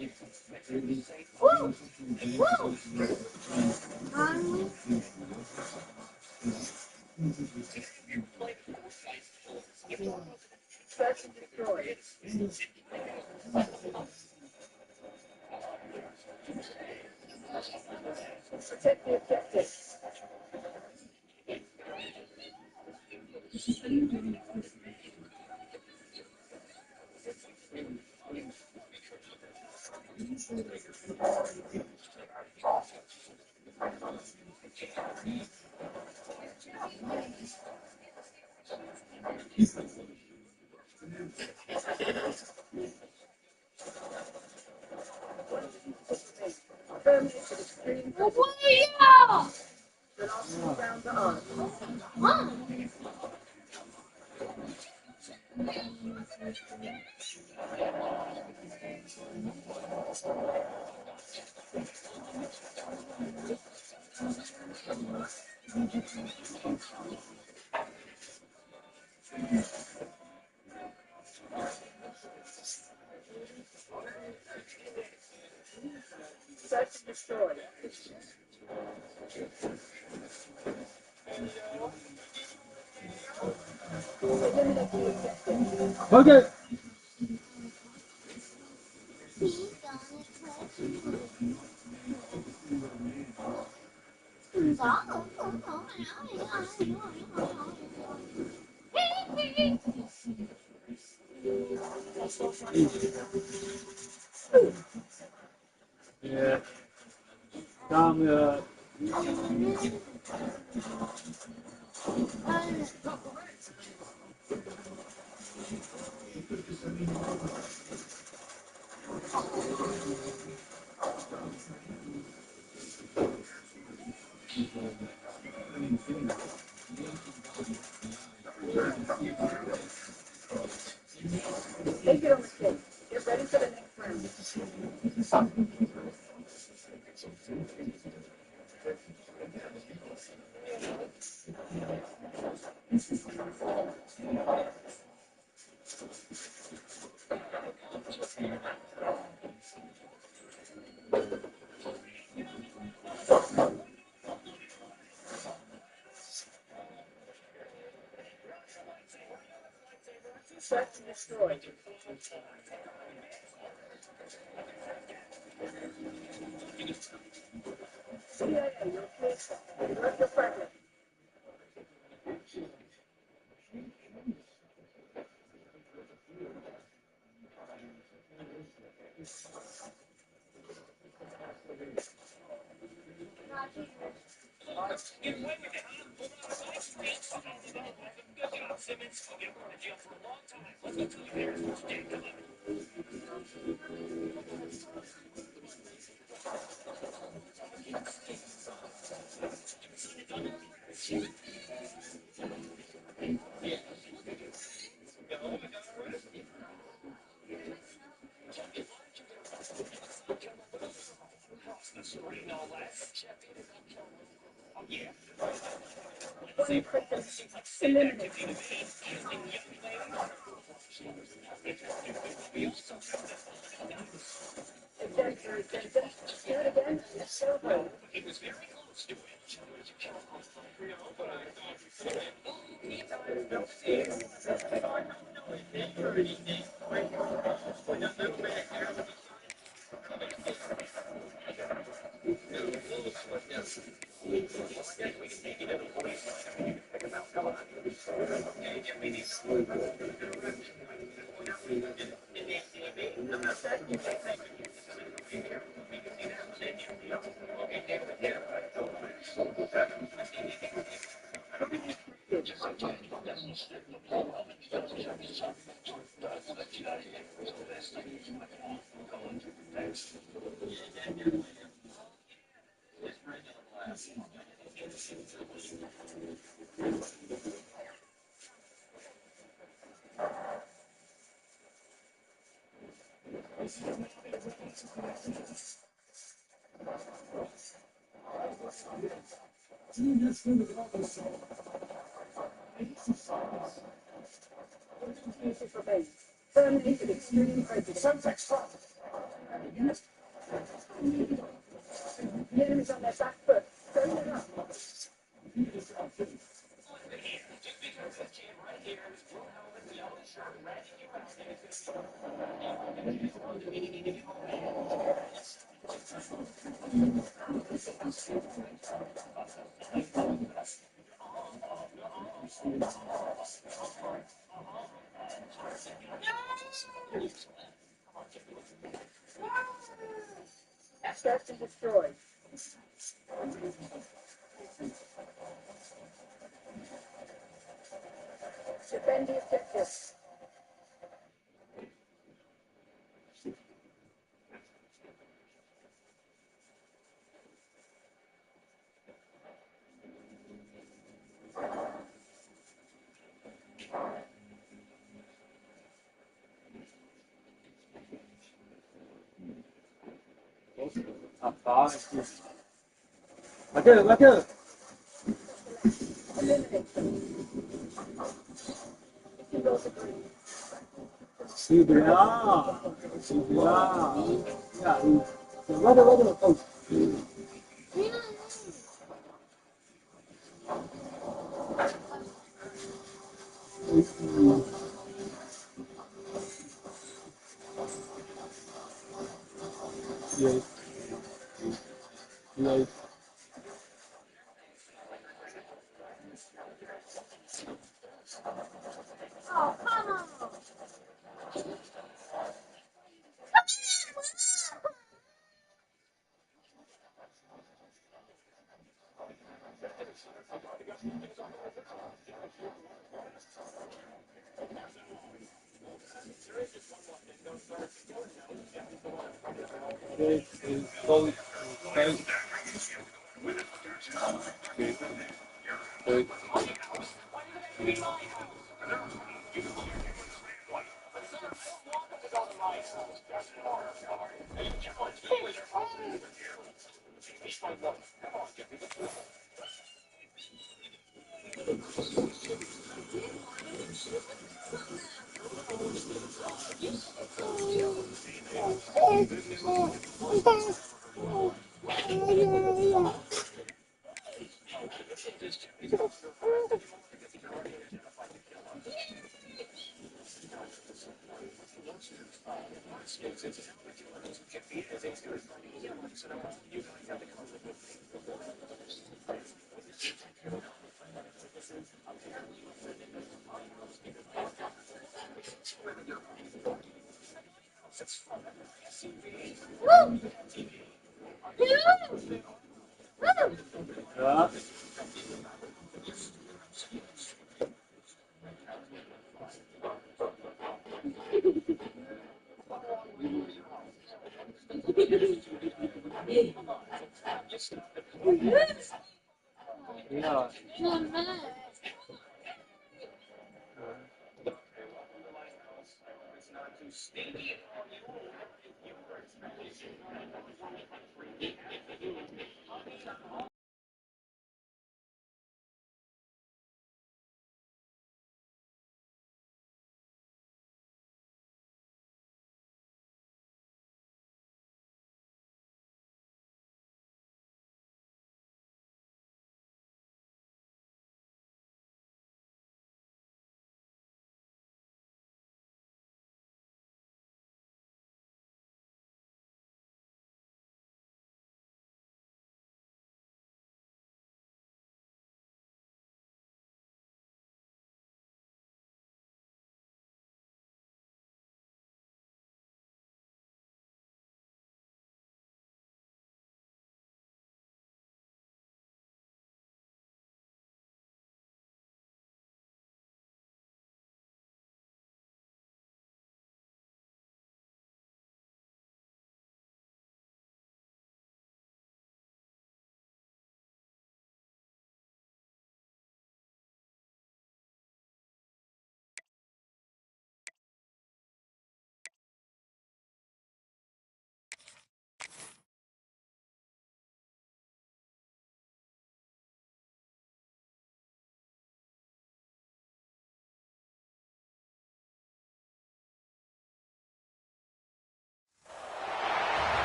Woo! Woo! Finally. Search and destroy. Protect the objective. Firmly to the screen. Then I'll around the arm. Search and destroy. Eliminate the objective. Okay. Yeah. Calm up. Take it on the chin. Get ready for the next round. Search and destroy. CIA, you're clear. Work your fragment. One cricket. Eliminate. Exemption. Do it again. Silver. Terminated extreme prejudice. The enemy's on their back foot. Turn it up. Search and destroy. Defend the objective. 맞아. Eliminate them. If you both agree. 지브야. 야, 맞아. 예. Oh, come on. 자. 야.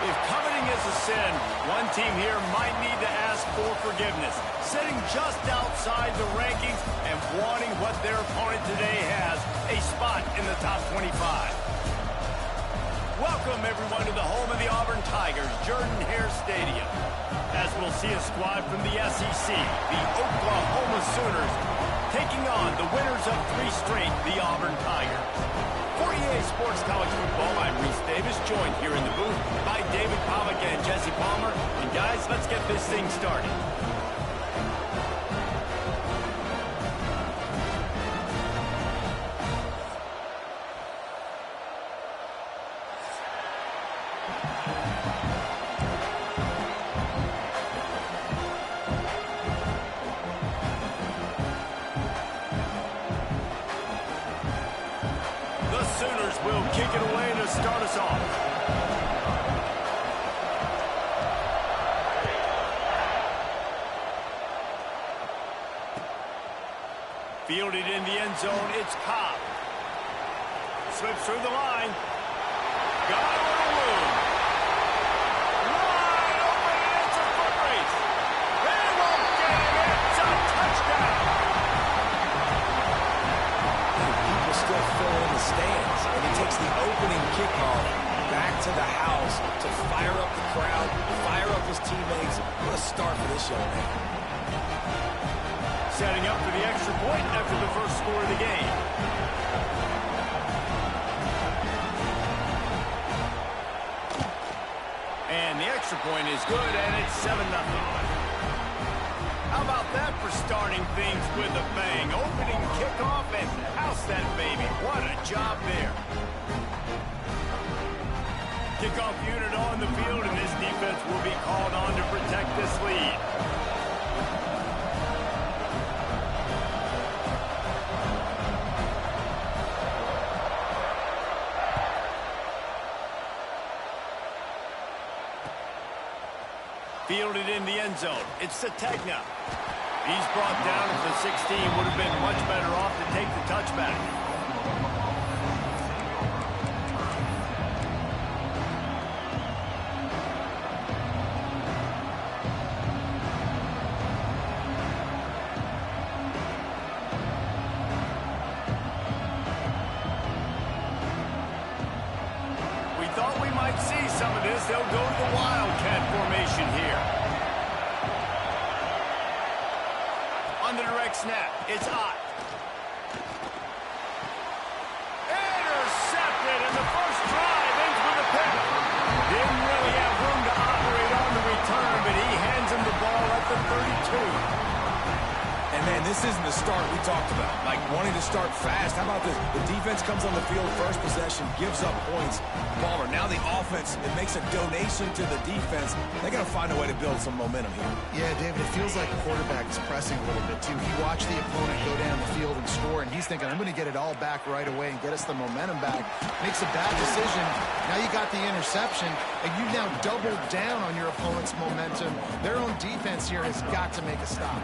If coveting is a sin, one team here might need to ask for forgiveness, sitting just outside the rankings and wanting what their opponent today has, a spot in the top 25. Welcome, everyone, to the home of the Auburn Tigers, Jordan-Hare Stadium. As we'll see a squad from the SEC, the Oklahoma Sooners, taking on the winners of 3 straight, the Auburn Tigers. For EA Sports College Football, I'm Reese Davis, joined here in the booth by David Pollack and Jesse Palmer. And guys, let's get this thing started. Sooners will kick it away to start us off. Fielded in the end zone, it's Cobb. Slips through the line. Got a little room. Wide open, and it's a foot race. They won't get it. It's a touchdown. People still fill in the stands, and he takes the opening kickoff back to the house to fire up the crowd, fire up his teammates. What a start for this young man. Setting up for the extra point after the first score of the game. And the extra point is good, and it's 7-0. How about that for starting things with a bang? Opening kickoff and house that baby. What a job there. Kickoff unit on the field, and this defense will be called on to protect this lead. Fielded in the end zone. It's Sategna. He's brought down at the 16. Would have been much better off to take the touchback. We thought we might see some of this. They'll go to the Wildcat formation here. On the direct snap, it's Ott. Intercepted, and the first drive ends with a pick. Didn't really have room to operate on the return, but he hands him the ball at the 32. And, man, this isn't the start we talked about, like wanting to start fast. How about this? The defense comes on the field, first possession, gives up points. Palmer, now the offense, it makes a donation to the defense. They got to find a way to build some momentum here. Yeah, David, it feels like the quarterback is pressing a little bit, too. He watched the opponent go down the field and score, and he's thinking, I'm going to get it all back right away and get us the momentum back. Makes a bad decision. Now you got the interception, and you now doubled down on your opponent's momentum. Their own defense here has got to make a stop.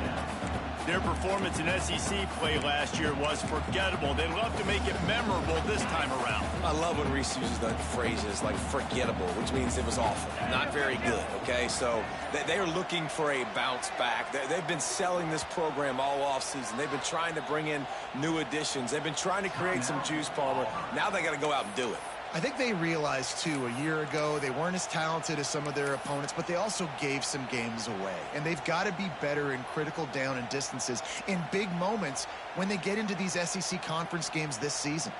Their performance in SEC play last year was forgettable. They'd love to make it memorable this time around. I love when Reese uses the phrases like forgettable, which means it was awful, not very good, okay? So they are looking for a bounce back. They've been selling this program all offseason. They've been trying to bring in new additions. They've been trying to create some juice, Palmer. Now they got to go out and do it. I think they realized, too, a year ago they weren't as talented as some of their opponents, but they also gave some games away. And they've got to be better in critical down and distances in big moments when they get into these SEC conference games this season.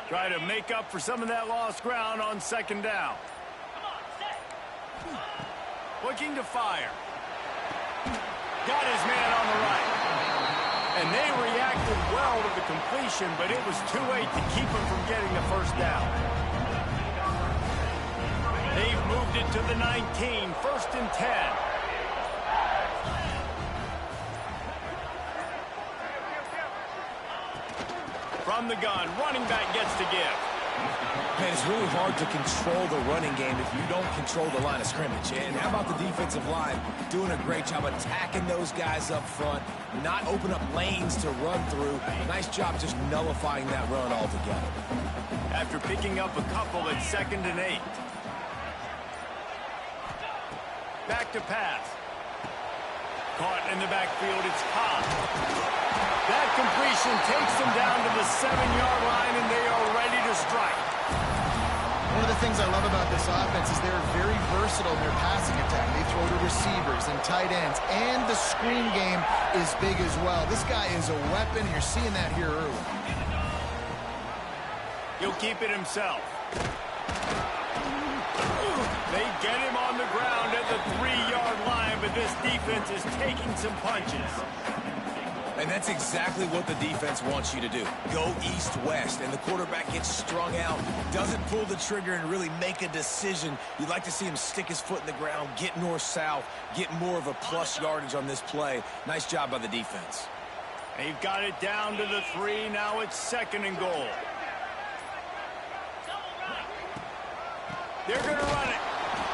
Try to make up for some of that lost ground on second down. Looking to fire. Got his man on the right. And they reacted well to the completion, but it was too late to keep him from getting the first down. They've moved it to the 19, 1st and 10. From the gun, running back gets to give. Man, it's really hard to control the running game if you don't control the line of scrimmage. And how about the defensive line doing a great job attacking those guys up front, not open up lanes to run through. Nice job just nullifying that run altogether. After picking up a couple at 2nd and 8. Back to pass. Caught in the backfield, it's Cobb. That completion takes them down to the 7-yard line, and they are ready to strike. One of the things I love about this offense is they're very versatile in their passing attack. They throw to receivers and tight ends, and the screen game is big as well. This guy is a weapon. You're seeing that here early. He'll keep it himself. They get him on the ground at the 3-yard line, but this defense is taking some punches. And that's exactly what the defense wants you to do. Go east-west, and the quarterback gets strung out, doesn't pull the trigger and really make a decision. You'd like to see him stick his foot in the ground, get north-south, get more of a plus yardage on this play. Nice job by the defense. They've got it down to the 3. Now it's 2nd and goal. They're going to run it.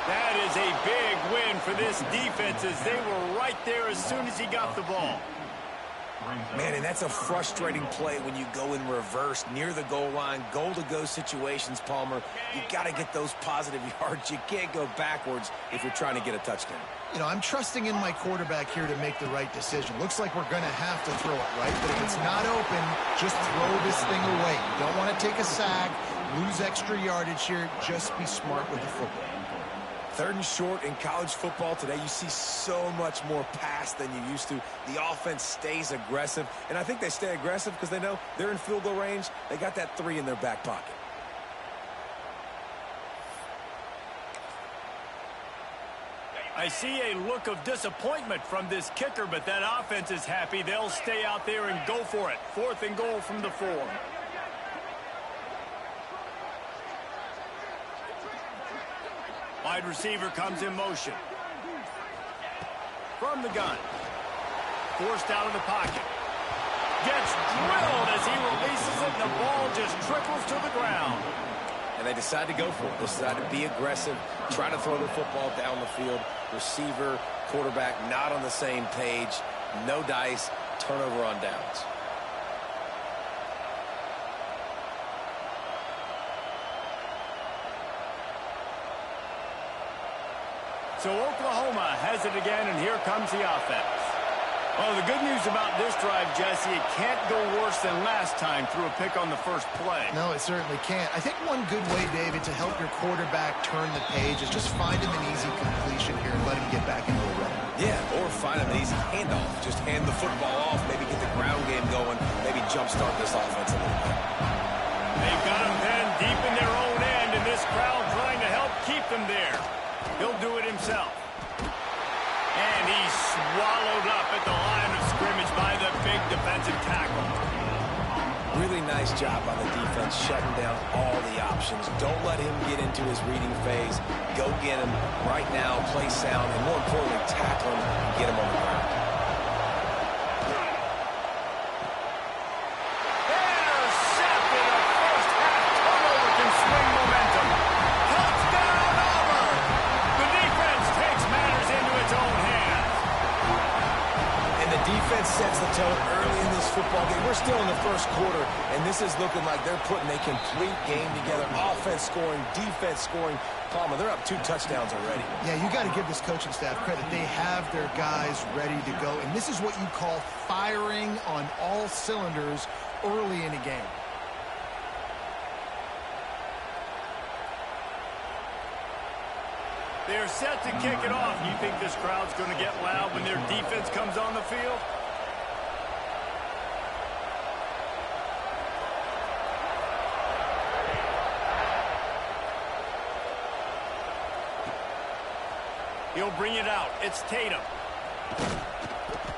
That is a big win for this defense as they were right there as soon as he got the ball. Man, and that's a frustrating play when you go in reverse near the goal line, goal-to-go situations, Palmer. You got to get those positive yards. You can't go backwards if you're trying to get a touchdown. You know, I'm trusting in my quarterback here to make the right decision. Looks like we're going to have to throw it, right? But if it's not open, just throw this thing away. You don't want to take a sack, lose extra yardage here. Just be smart with the football. 3rd and short in college football today. You see so much more pass than you used to. The offense stays aggressive, and I think they stay aggressive because they know they're in field goal range. They got that 3 in their back pocket. I see a look of disappointment from this kicker, but that offense is happy. They'll stay out there and go for it. 4th and goal from the 4. Wide receiver comes in motion. From the gun. Forced out of the pocket. Gets drilled as he releases it, and the ball just trickles to the ground. And they decide to go for it. They decide to be aggressive, try to throw the football down the field. Receiver, quarterback, not on the same page. No dice, turnover on downs. So Oklahoma has it again, and here comes the offense. Well, the good news about this drive, Jesse, it can't go worse than last time through a pick on the first play. No, it certainly can't. I think one good way, David, to help your quarterback turn the page is just find him an easy completion here and let him get back into a run. Yeah, or find him an easy handoff. Just hand the football off, maybe get the ground game going, maybe jumpstart this offense a little bit. They've got him pinned deep in their own end, and this crowd trying to help keep them there. He'll do it himself. And he's swallowed up at the line of scrimmage by the big defensive tackle. Really nice job by the defense, shutting down all the options. Don't let him get into his reading phase. Go get him right now, play sound, and more importantly, tackle him and get him on the ground. Intercepted. A first-half turnover can swing momentum. Touchdown, Auburn! The defense takes matters into its own hands. And the defense sets the tone early in this football game. We're still in the first quarter, and this is looking like they're putting a complete game together. Offense scoring, defense scoring. Palmer, they're up 2 touchdowns already. Yeah, you got to give this coaching staff credit. They have their guys ready to go, and this is what you call firing on all cylinders early in a game. They're set to kick it off. You think this crowd's going to get loud when their defense comes on the field? He'll bring it out. It's Tatum.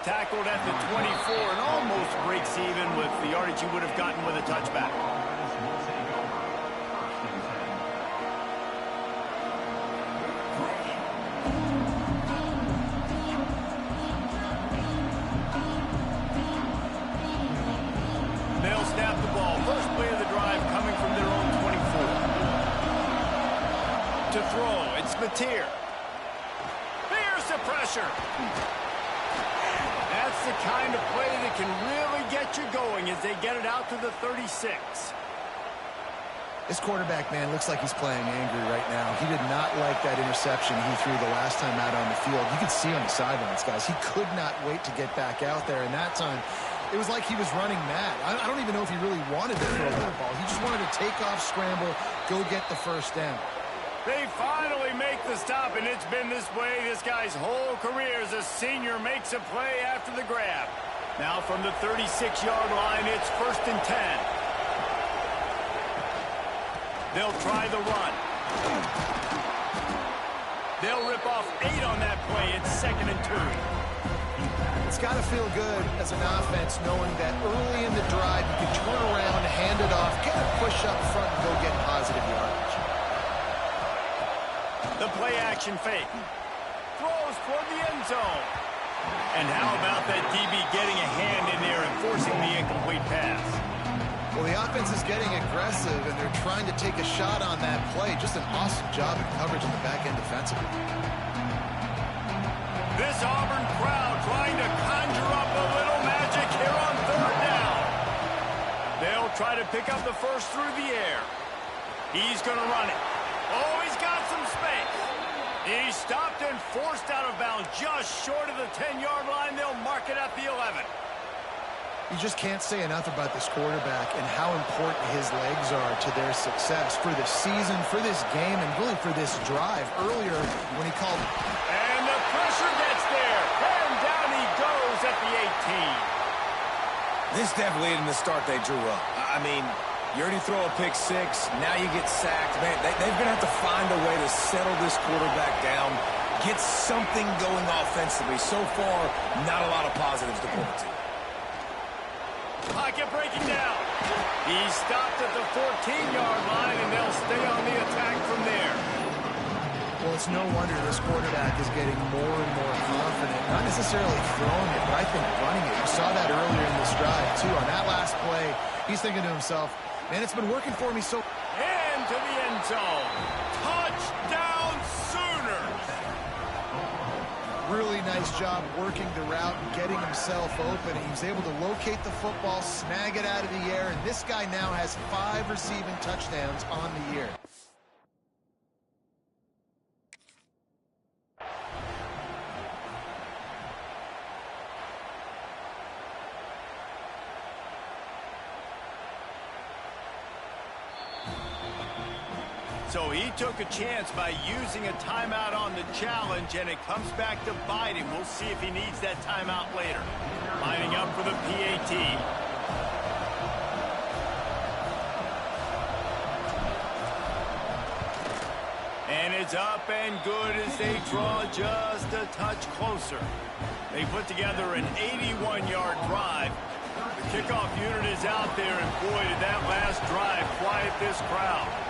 Tackled at the 24 and almost breaks even with the yardage he would have gotten with a touchback. They'll snap the ball. First play of the drive coming from their own 24. to throw. It's Mateer. Here's the pressure. That's the kind of play that can really get you going as they get it out to the 36. This quarterback, man, looks like he's playing angry right now. He did not like that interception he threw the last time out on the field. You could see on the sidelines, guys. He could not wait to get back out there, and that time it was like he was running mad. I don't even know if he really wanted to throw that ball. He just wanted to take off, scramble, go get the first down. They finally make the stop, and it's been this way this guy's whole career as a senior makes a play after the grab. Now from the 36-yard line, it's 1st and 10. They'll try the run. They'll rip off 8 on that play. It's 2nd and 2. It's got to feel good as an offense knowing that early in the drive you can turn around, hand it off, get a push up front, and go get positive yardage. The play action fake. Throws toward the end zone. And how about that DB getting a hand in there and forcing the incomplete pass? Well, the offense is getting aggressive, and they're trying to take a shot on that play. Just an awesome job in coverage on the back end defensively. This Auburn crowd trying to conjure up a little magic here on 3rd down. They'll try to pick up the first through the air. He's going to run it. Oh, he's got some space. He's stopped and forced out of bounds just short of the 10-yard line. They'll mark it at the 11. You just can't say enough about this quarterback and how important his legs are to their success for this season, for this game, and really for this drive. Earlier when he called... And the pressure gets there. And down he goes at the 18. This definitely isn't the start they drew up. I mean, you already throw a pick 6, now you get sacked. Man, they're going to have to find a way to settle this quarterback down, get something going offensively. So far, not a lot of positives to point to. Pocket breaking down. He's stopped at the 14-yard line, and they'll stay on the attack from there. Well, it's no wonder this quarterback is getting more and more confident. Not necessarily throwing it, but I think running it. You saw that earlier in this drive, too. On that last play, he's thinking to himself, man, it's been working for me so... And to the end zone. Touchdown, Sooners! Really nice job working the route and getting himself open. He was able to locate the football, snag it out of the air, and this guy now has 5 receiving touchdowns on the year. So he took a chance by using a timeout on the challenge, and it comes back to bite him. We'll see if he needs that timeout later. Lining up for the PAT. And it's up and good as they draw just a touch closer. They put together an 81-yard drive. The kickoff unit is out there, and boy, did that last drive quiet this crowd.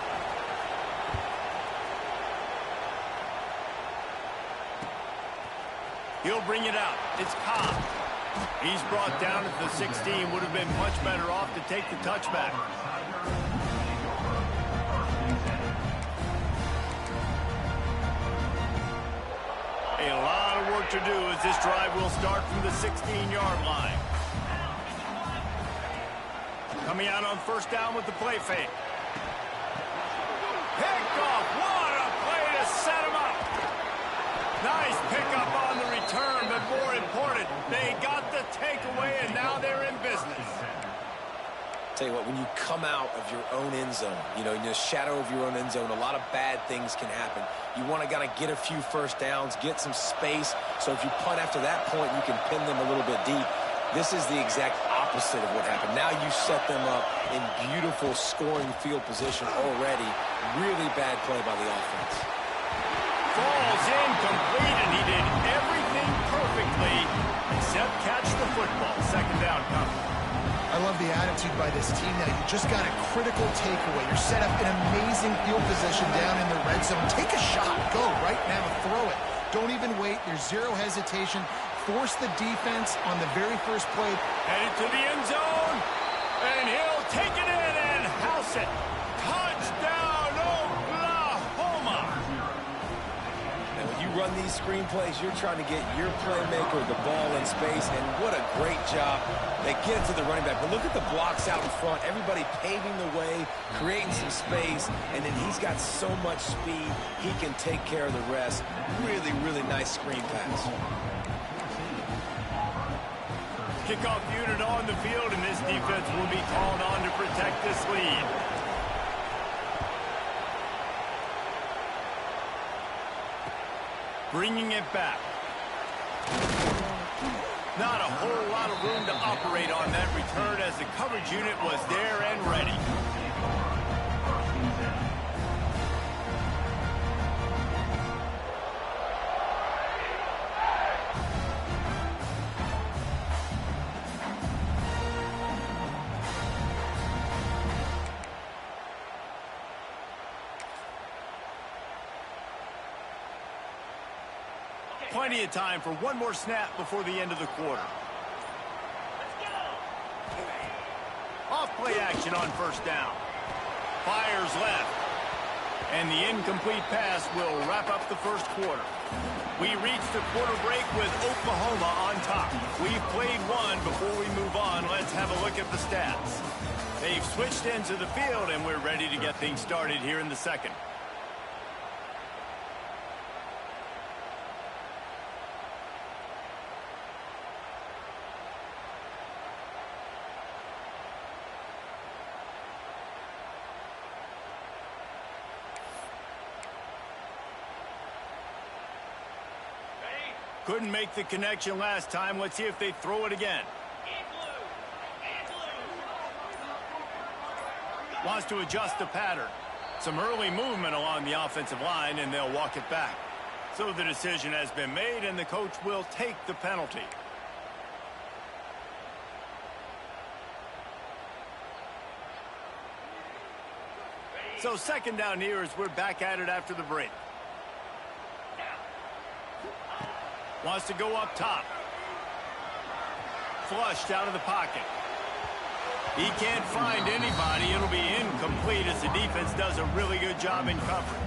He'll bring it out. It's Cobb. He's brought down at the 16. Would have been much better off to take the touchback. A lot of work to do as this drive will start from the 16-yard line. Coming out on 1st down with the play fake. Picked off. What a play to set him up. Nice pickup on the return, but more important, they got the takeaway, and now they're in business. Tell you what, when you come out of your own end zone, in the shadow of your own end zone, a lot of bad things can happen. You want to kind of get a few first downs, get some space, so if you punt after that point, you can pin them a little bit deep. This is the exact opposite of what happened. Now you set them up in beautiful scoring field position already. Really bad play by the offense. Falls incomplete, and he did everything perfectly except catch the football. 2nd down coming. I love the attitude by this team now. You just got a critical takeaway. You're set up in amazing field position down in the red zone. Take a shot. Go right now. Throw it. Don't even wait. There's zero hesitation. Force the defense on the very first play. Headed to the end zone, and he'll take it in and house it. Touchdown, Oklahoma! on these screenplays, you're trying to get your playmaker the ball in space, and what a great job. They get it to the running back, but look at the blocks out in front. Everybody paving the way, creating some space, and then he's got so much speed, he can take care of the rest. Really, really nice screen pass. Kickoff unit on the field, and this defense will be called on to protect this lead. Bringing it back. Not a whole lot of room to operate on that return as the coverage unit was there and ready. Plenty of time for one more snap before the end of the quarter. Off play action on first down. Fires left. And the incomplete pass will wrap up the first quarter. We reach the quarter break with Oklahoma on top. We've played one. Before we move on, let's have a look at the stats. They've switched ends of the field, and we're ready to get things started here in the second. Couldn't make the connection last time. Let's see if they throw it again. Wants to adjust the pattern. Some early movement along the offensive line, and they'll walk it back. So the decision has been made, and the coach will take the penalty. So second down here as we're back at it after the break. Wants to go up top. Flushed out of the pocket. He can't find anybody. It'll be incomplete as the defense does a really good job in coverage.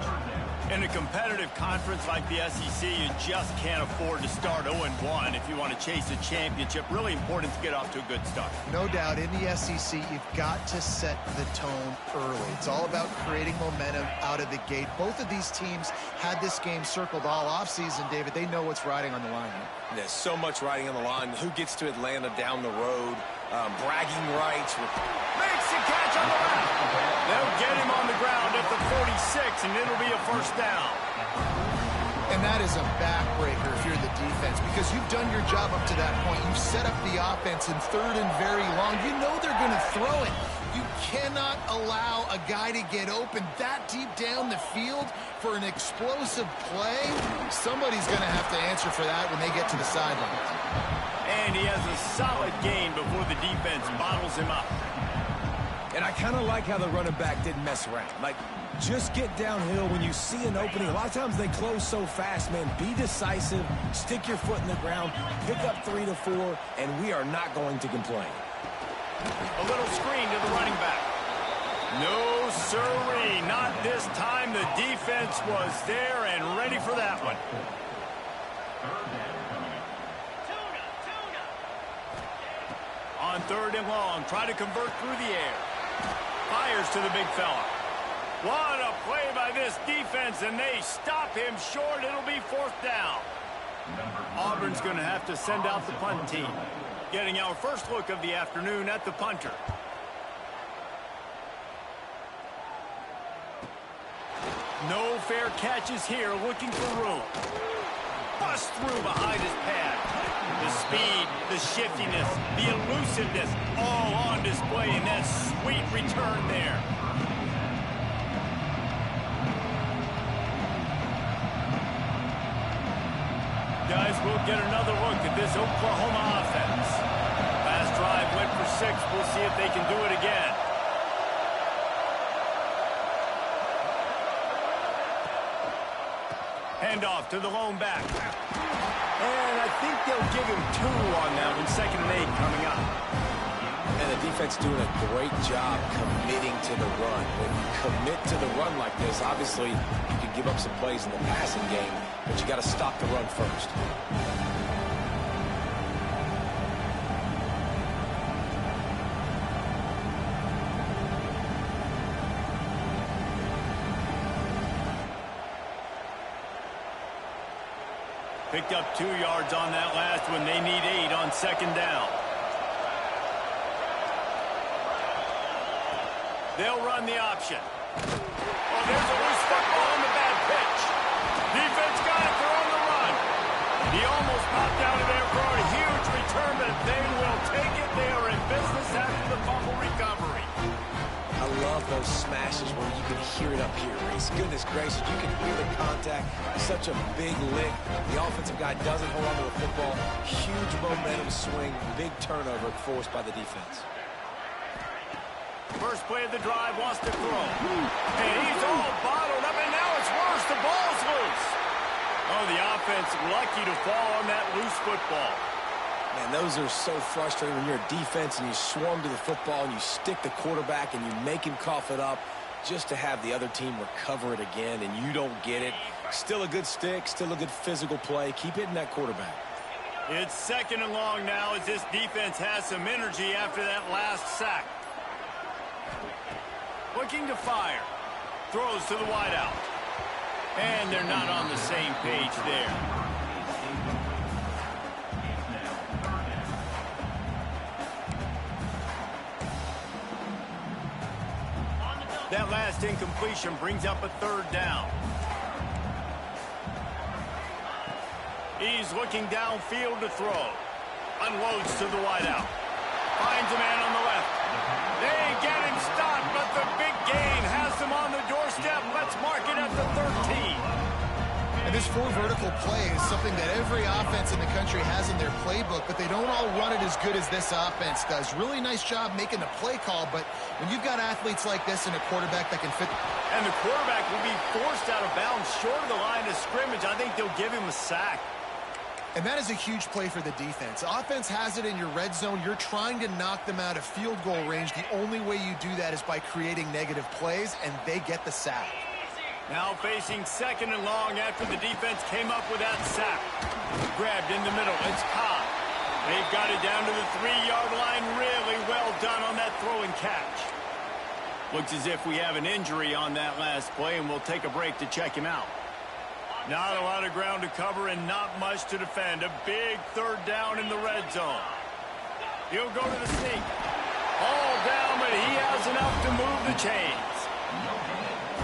In a competitive conference like the SEC, you just can't afford to start 0-1 if you want to chase a championship. Really important to get off to a good start. No doubt, in the SEC, you've got to set the tone early. It's all about creating momentum out of the gate. Both of these teams had this game circled all offseason, David. They know what's riding on the line. There's so much riding on the line. Who gets to Atlanta down the road? Bragging rights. Makes the catch on the left. They'll get him on the ground at the 46, and it'll be a first down. And that is a backbreaker if you're the defense, because you've done your job up to that point. You've set up the offense in third and very long. You know they're going to throw it. You cannot allow a guy to get open that deep down the field for an explosive play. Somebody's going to have to answer for that when they get to the sidelines. And he has a solid gain before the defense bottles him up. And I kind of like how the running back didn't mess around. Like, just get downhill when you see an opening. A lot of times they close so fast, man. Be decisive, stick your foot in the ground, pick up 3 to 4, and we are not going to complain. A little screen to the running back. No, sirree, not this time. The defense was there and ready for that one. On third and long, try to convert through the air. Fires to the big fella. What a play by this defense, and they stop him short. It'll be fourth down. Auburn's going to have to send out the punt team. Getting our first look of the afternoon at the punter. No fair catches here, looking for room. Bust through behind his pad. The speed, the shiftiness, the elusiveness, all on display in that sweet return there. Guys, we'll get another look at this Oklahoma offense. Last drive went for 6. We'll see if they can do it again. Handoff to the lone back. And I think they'll give him 2 on that one. 2nd and 8 coming up. And the defense doing a great job committing to the run. When commit to the run like this. Obviously, you can give up some plays in the passing game, but you got to stop the run first. Picked up 2 yards on that last one. They need 8 on second down. They'll run the option. Oh, there's a loose football on the bad pitch. Defense got it. They're on the run. He almost popped out of there for a huge return, but they will take it. They are in business after the fumble recovery. I love those smashes where you can hear it up here, Reese. Goodness gracious, you can hear the contact. Such a big lick. The offensive guy doesn't hold on to the football. Huge momentum swing. Big turnover forced by the defense. First play of the drive, wants to throw. And he's all bottled up, and now it's worse. The ball's loose. Oh, the offense lucky to fall on that loose football. Man, those are so frustrating when you're a defense and you swarm to the football and you stick the quarterback and you make him cough it up just to have the other team recover it again and you don't get it. Still a good stick, still a good physical play. Keep hitting that quarterback. It's second and long now as this defense has some energy after that last sack. Looking to fire. Throws to the wideout. And they're not on the same page there. That last incompletion brings up a third down. He's looking downfield to throw. Unloads to the wideout. Finds a man on the left. They get him stopped, but the big gain has them on the doorstep. Let's mark it at the 13. And this 4 vertical play is something that every offense in the country has in their playbook, but they don't all run it as good as this offense does. Really nice job making the play call, but when you've got athletes like this and a quarterback that can fit... And the quarterback will be forced out of bounds short of the line of scrimmage. I think they'll give him a sack. And that is a huge play for the defense. Offense has it in your red zone. You're trying to knock them out of field goal range. The only way you do that is by creating negative plays, and they get the sack. Now facing second and long after the defense came up with that sack. Grabbed in the middle. It's caught. They've got it down to the 3-yard line. Really well done on that throw and catch. Looks as if we have an injury on that last play, and we'll take a break to check him out. Not a lot of ground to cover and not much to defend. A big third down in the red zone. He'll go to the sneak. All down, but he has enough to move the chains.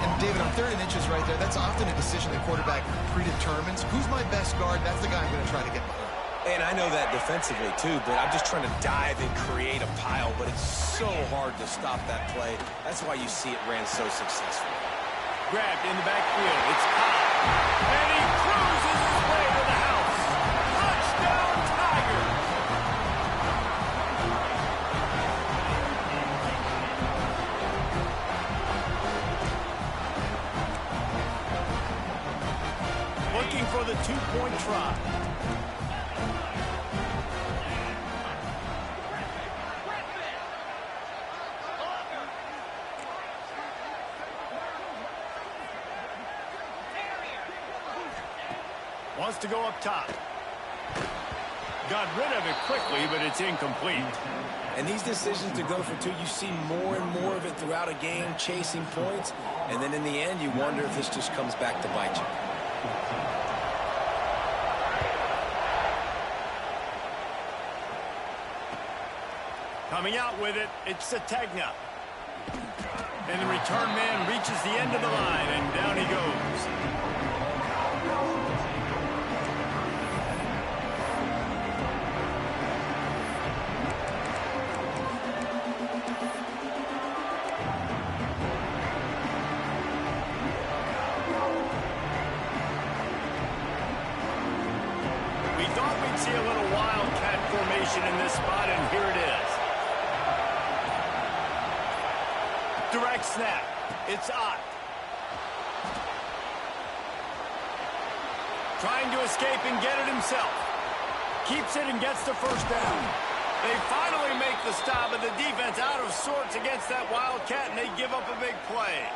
And David, on 3rd and inches right there, that's often a decision the quarterback predetermines. Who's my best guard? That's the guy I'm going to try to get behind. And I know that defensively, too, but I'm just trying to dive and create a pile, but it's so hard to stop that play. That's why you see it ran so successful. Grabbed in the backfield. It's caught. And he cruises his way to the house. Touchdown, Tigers! Looking for the 2-point try. Wants to go up top. Got rid of it quickly, but it's incomplete. And these decisions to go for 2, you see more and more of it throughout a game, chasing points. And then in the end, you wonder if this just comes back to bite you. Coming out with it, it's Sategna. And the return man reaches the end of the line, and down he goes. See a little wildcat formation in this spot, and here it is. Direct snap. It's Ott. Trying to escape and get it himself. Keeps it and gets the first down. They finally make the stop, but the defense out of sorts against that wildcat, and they give up a big play.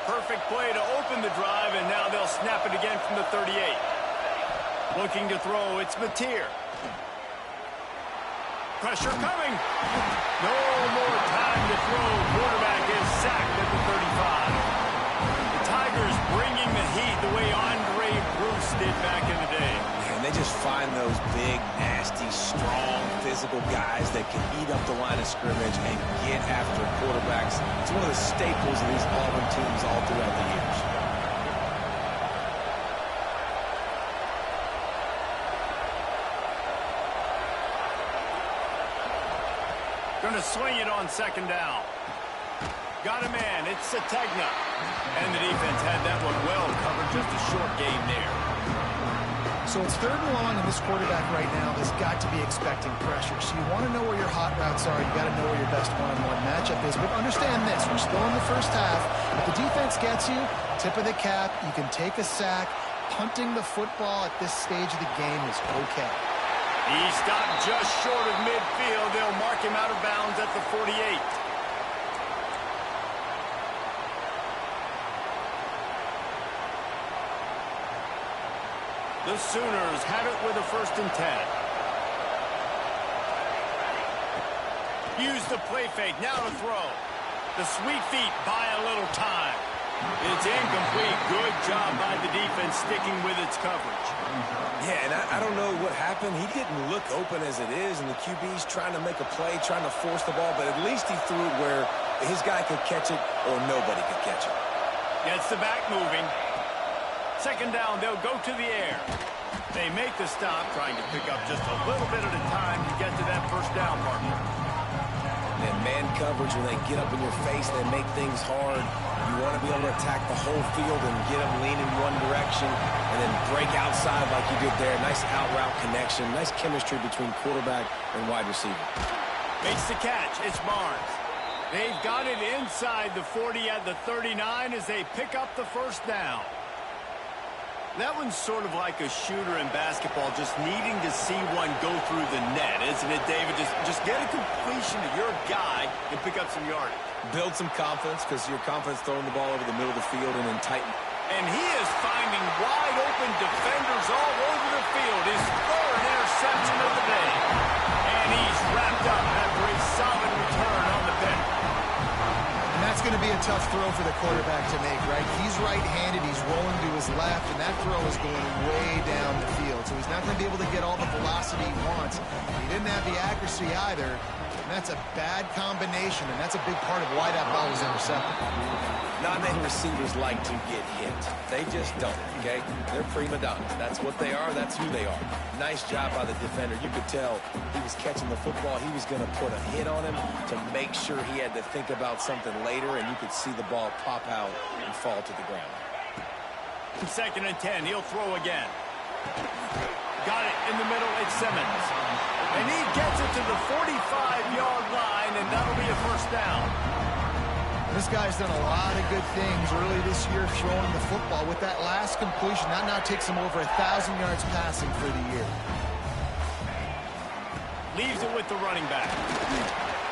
perfect play to open the drive, and now they'll snap it again from the 38. Looking to throw, it's Mateer. Pressure coming. No more time to throw. Quarterback is sacked at the 35. The Tigers bringing the heat the way Andre Bruce did back in the day. And they just find those big, nasty, strong, physical guys that can eat up the line of scrimmage and get after quarterbacks. It's one of the staples of these Auburn teams all throughout the years. Going to swing it on second down. Got a man. It's Sategna. And the defense had that one well covered. Just a short gain there. So it's 3rd and long, and this quarterback right now has got to be expecting pressure. So you want to know where your hot routes are. You got to know where your best one-on-one matchup is. But understand this: we're still in the first half. If the defense gets you, tip of the cap. You can take a sack. Punting the football at this stage of the game is okay. He stopped just short of midfield. They'll mark him out of bounds at the 48. The Sooners have it with a 1st and 10. Use the play fake. Now to throw. The sweet feet buy a little time. It's incomplete. Good job by the defense sticking with its coverage. Yeah, and I don't know what happened. He didn't look open as it is, and the QB's trying to make a play, trying to force the ball, but at least he threw it where his guy could catch it or nobody could catch it. Gets the back moving. 2nd down, they'll go to the air. They make the stop, trying to pick up just a little bit at a time to get to that 1st down marker. And man coverage, when they get up in your face, they make things hard. You want to be able to attack the whole field and get them leaning one direction and then break outside like you did there. Nice out route connection. Nice chemistry between quarterback and wide receiver. Makes the catch. It's Barnes. They've got it inside the 40 at the 39 as they pick up the 1st down. That one's sort of like a shooter in basketball, just needing to see one go through the net, isn't it, David? Just get a completion to your guy and pick up some yardage. Build some confidence, because your confidence throwing the ball over the middle of the field and then tighten. And he is finding wide open defenders all over the field. His 3rd interception of the day. And he's wrapped up after a solid return on the pick. And that's going to be a tough throw for the quarterback to make, right? He's right-handed, he's rolling to his left, and that throw is going way down the field. So he's not going to be able to get all the velocity he wants. He didn't have the accuracy either, and that's a bad combination, and that's a big part of why that ball was intercepted. Not many receivers like to get hit. They just don't, okay? They're prima donnas. That's what they are. That's who they are. Nice job by the defender. You could tell he was catching the football. He was going to put a hit on him to make sure he had to think about something later, and you could see the ball pop out and fall to the ground. 2nd and 10. He'll throw again. Got it in the middle. It's Simmons. And he gets it to the 45-yard line, and that'll be a 1st down. This guy's done a lot of good things early this year throwing the football. With that last completion, that now takes him over 1,000 yards passing for the year. Leaves it with the running back.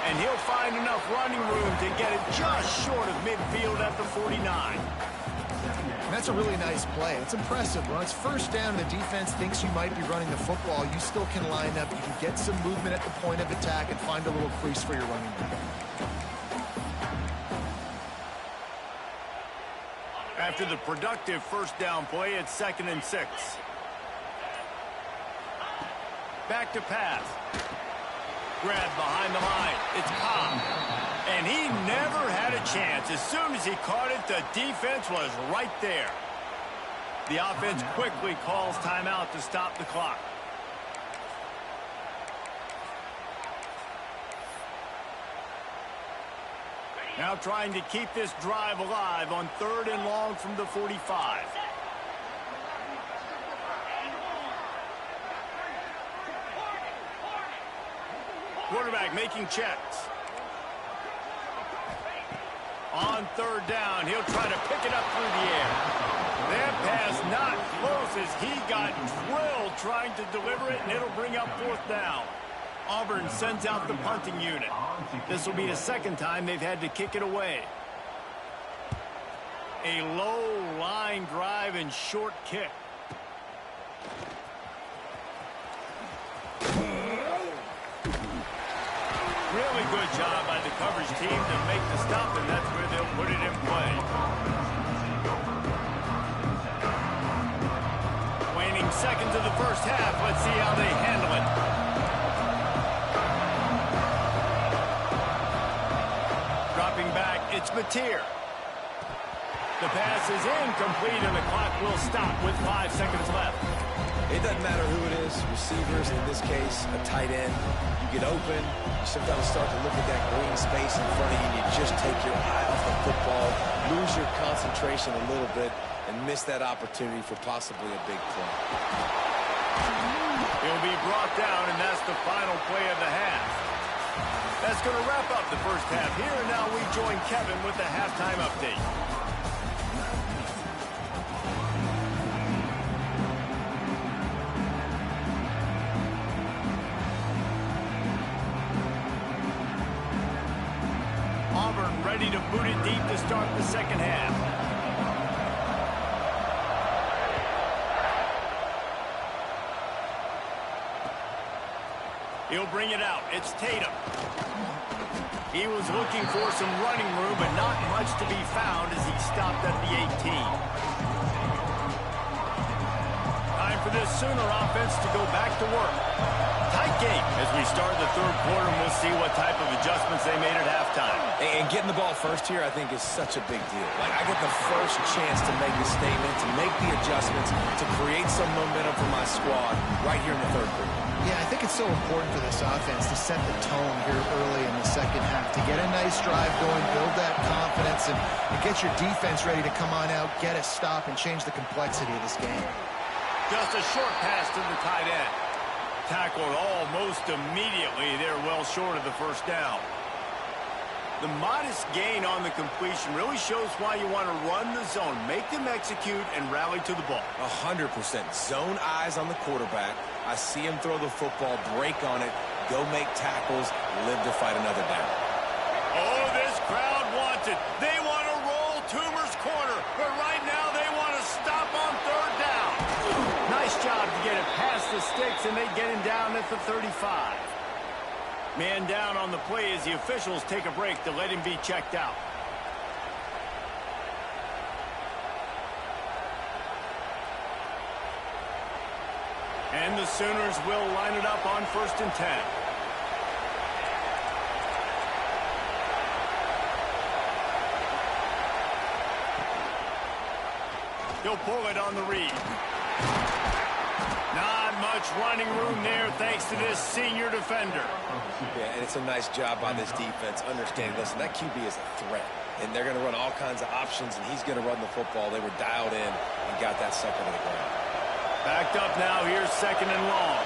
And he'll find enough running room to get it just short of midfield at the 49. And that's a really nice play. It's impressive. When it's 1st down and the defense thinks you might be running the football, you still can line up. You can get some movement at the point of attack and find a little crease for your running back. After the productive 1st down play, it's 2nd and 6. Back to pass. Grab behind the line. It's Cobb. And he never had a chance. As soon as he caught it, the defense was right there. The offense quickly calls timeout to stop the clock. Now trying to keep this drive alive on 3rd and long from the 45. Quarterback making checks. On 3rd down, he'll try to pick it up through the air. That pass not close as he got drilled trying to deliver it, and it'll bring up 4th down. Auburn sends out the punting unit. This will be the 2nd time they've had to kick it away. A low line drive and short kick. Really good job by the coverage team to make the stop, and that's where they'll put it in play. Waning seconds of the first half. Let's see how they handle it. Dropping back, it's Mateer. The pass is incomplete, and the clock will stop with 5 seconds left. It doesn't matter who it is, receivers, in this case, a tight end. You get open, you sometimes start to look at that green space in front of you, and you just take your eye off the football, lose your concentration a little bit, and miss that opportunity for possibly a big play. He'll be brought down, and that's the final play of the half. That's going to wrap up the first half here, and now we join Kevin with the halftime update. Auburn ready to boot it deep to start the second half. He'll bring it out. It's Tatum. He was looking for some running room, but not much to be found as he stopped at the 18. Time for this Sooner offense to go back to work. Tight game as we start the third quarter, and we'll see what type of adjustments they made at halftime. And getting the ball first here, I think, is such a big deal. Like, I get the first chance to make the statement, to make the adjustments, to create some momentum for my squad right here in the third quarter. Yeah, I think it's so important for this offense to set the tone here early in the second half, to get a nice drive going, build that confidence, and get your defense ready to come on out, get a stop, and change the complexity of this game. Just a short pass to the tight end. Tackled almost immediately. They're well short of the first down. The modest gain on the completion really shows why you want to run the zone, make them execute, and rally to the ball. 100%. Zone eyes on the quarterback. I see him throw the football, break on it, go make tackles, live to fight another down. Oh, this crowd wants it. They want to roll Toomer's corner, but right now they want to stop on third down. Nice job to get it past the sticks, and they get him down at the 35. Man down on the play as the officials take a break to let him be checked out. And the Sooners will line it up on 1st and 10. He'll pull it on the read. Not much running room there thanks to this senior defender. Yeah, and it's a nice job by this defense understanding, listen, that QB is a threat. And they're going to run all kinds of options, and he's going to run the football. They were dialed in and got that sucker to the ground. Backed up now. Here's 2nd and long.